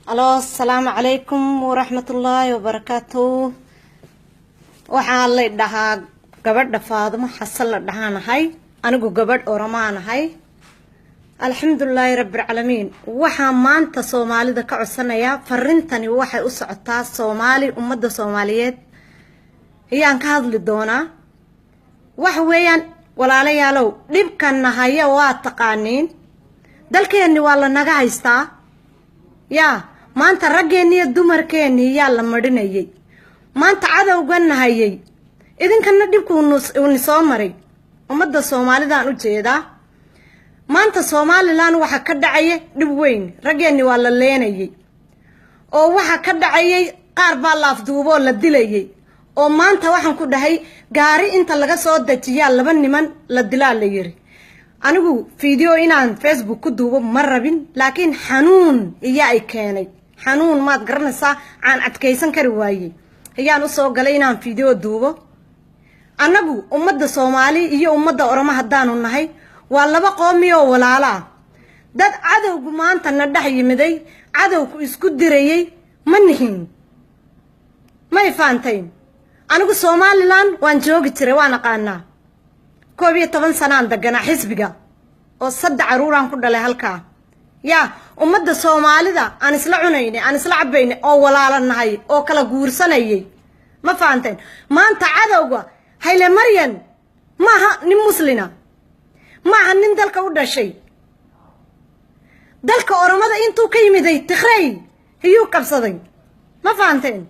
Hello, assalamu alaikum warahmatullahi wabarakatuh. Waxaan leedahay gabadha Faadimo Xasan la dhaanahay anigu gabadh Oramaanahay. Alxamdulillahi rabbil alamin. Waxaan maanta Soomaalida ka codsanayaa farintani waxay u socotaa Soomaali ummadda Soomaaliyeed ayaan ka hadli doonaa. wax weeyaan walaalayaalow dhibkan haya waa taqaaniin dalkeeni waa la naga haystaa maanta raggeeni iyo dumarkeeni yaa la madhinayay maanta cadawgan hayay idinkana dhibku uu soo maray ummadda Soomaalidaan u jeedaa maanta Soomaaliland waxa ka dhacay dhib weyn raggeeni waa la leenayay oo waxa ka dhacay qaar baa la afduubo la dilayay oo maanta waxaan ku dhahay gaari inta laga soo dajiyaa laba niman la dilaa la yiri anigu video inaan Facebook ku duubo ma rabin laakiin xanuun iyo ay keenay xanuun maad garanaysaa aan adkeysan kari waayay ayaan u soo galay inaan video duubo anagu ummadda Soomaali iyo ummadda Oromo hadaanu nahay waa laba qoomiyo walaala dad cadawgu maanta na dhax yimiday cadawku isku dirayay ma nihin ma ifaantayn anigu Somaliland waan joogi jiray waan aqaanaa 12 sanaan dagana xisbiga oo 3 caruuraan ku dhalay halka ummadda Soomaalida aan isla cunaynay aan isla cabaynay oo walaalanahay oo kala guursanayay ma faanteen maanta cadawga hayle maryan maaha nin muslina maaha nin dalka u dhashay dalka Oromada intuu ka yimiday Tigray ayuu qabsaday ma faanteen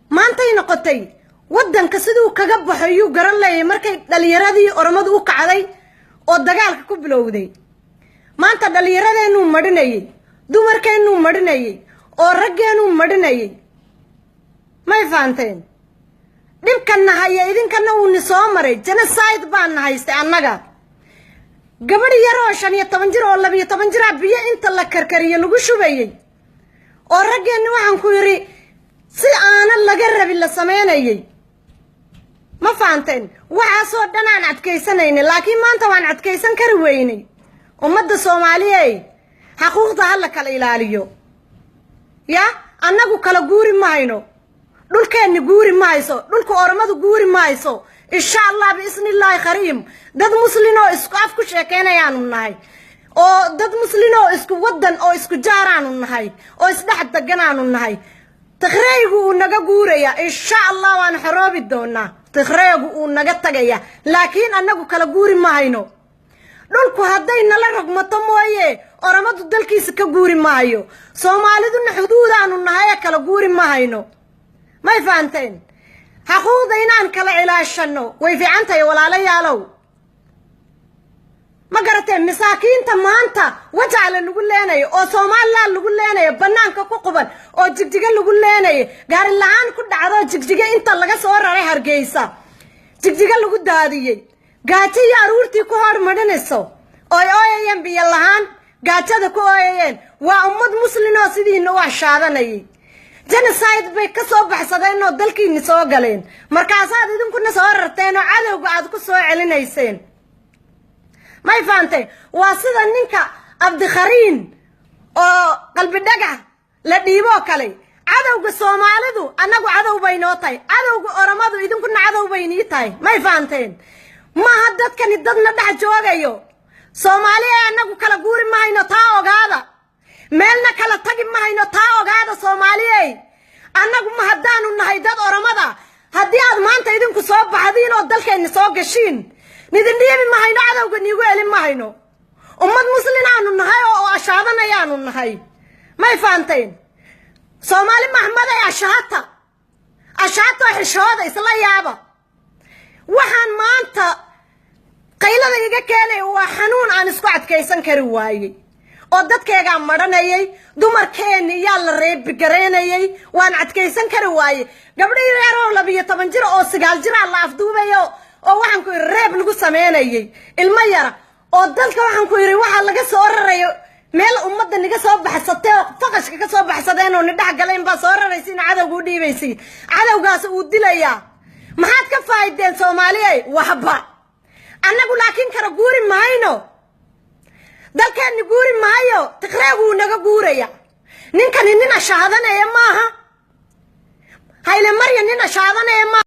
maanta ay noqotay wadanka sidoo kaga baxayo garan leeyay markay dhalinyaradii Oromadu u kacday oo dagaalka ku bilowday maanta dhalinyaradeennu madhinayay dumarkeennu madhinayay oo raggeenu madhinayay ma faanteen dhibkan haya idinkana uu soo maray genocide baan haystay annaga gabadh yar oo 15 jir oo 12 jir biyo inta la karkariyo lagu shubayay oo raggeenu waxaan ku yiri si aan laga rabin la sameeyay ma faanteen waxa soo dhanaan adkeysanayna laakiin maanta waan adkeysan kari weynay ummadda Soomaaliyeed xuquuqda hal kala ilaaliyo annagu kala guuri ma hayno dhulkeeni guuri ma hayso dhulka Oromadu guuri ma hayso insha Allah biisnillaahi khariim dad muslimiin oo isku af ku sheekeynayaan nahay oo dad muslimiin oo isku wadan oo isku jaaraan nahay oo isdhex deganaan nahay Tigraygu uu naga guuraya insha Allah waan xoroobi doonaa Tigraygu uu naga tagaya laakiin annagu kala guuri ma hayno dhulku haday nala ragmato mooye Oromadu dalkiisa ka guuri ma hayo Soomaaliduna xuduudaanu nahay kala guuri ma hayno ma faanteen xuquuqda inaan kala ilaashano way fiicantahay walaalayaalow ma garateen masaakiinta maanta wajac la lagu leenayo oo Soomaaliland lagu leenayo banaanka ku quban oo jigjiga lagu leenayo gaari la'aan ku dhacdo jigjiga inta laga soo raray Hargeysa jigjiga lagu daadiyay gaajo iyo aruurtii ku hormarinayso oo ooyayeen biyo lahaan gaajada ku ooyayeen waa ummad muslimiin oo sidiina wax shaadanayay genocide bay ka soo baxsadeen oo dalkiina soo galeen markaas aad idinkuna soo rarteen oo cadawga aad ku soo celinayseen ما يفهمتي واسدا نينكا عبد خرين او قلب دغا لا ديبو كلي عدوغ سوماليدو انغو عدو بينو تاي عدوغ اورمادو idinku عدو بيني تاي ما يفهمتين ما hadadkani dadna dhax joogayo Soomaaliya anagu kala guuri ma hayno taa ogaada meelna kala tagi ma hayno taa ogaada Soomaaliya anagu ma hadaanu nahay dad Oromada hadii aad maanta idinku soo baxdiin oo dalkeena soo gashiin nidindiyay ma hayno cadawga nigu elin ma hayno ummad muslimiinaanu nahay oo ashaadanayaan nahay ma faanteen Soomaali Maxamed ay ashaato xishooda isla yaaba waxaan maanta qaylada iga keenay waa xanuun aan isku adkeysan kari waayay oo dadkayga madhanayay dumarkeeni yaa la reeb gareynayay waan adkeysan kari waayay gabadhii yar oo 12 jir oo 9 jir la afduubayo oo waxaan ku reeb lagu sameeyay ilma yar oo dalka waxaan ku yiri waxa laga soo rarayo meel ummadda niga soo baxsatay oo faqashka ka soo baxsadeen oo nidhax galeen ba soo raraysiin cadawgu dhiibaysay cadawgaas uu dilaya maxaad ka faa'iideen Soomaaliyeed waxba annagu laakiin kala guuri maayno dalkeeni guuri maayo Tigraygu naga guuraya ninkani nin ashaadanaya maaha hayle marya nin ashaadanaya maaha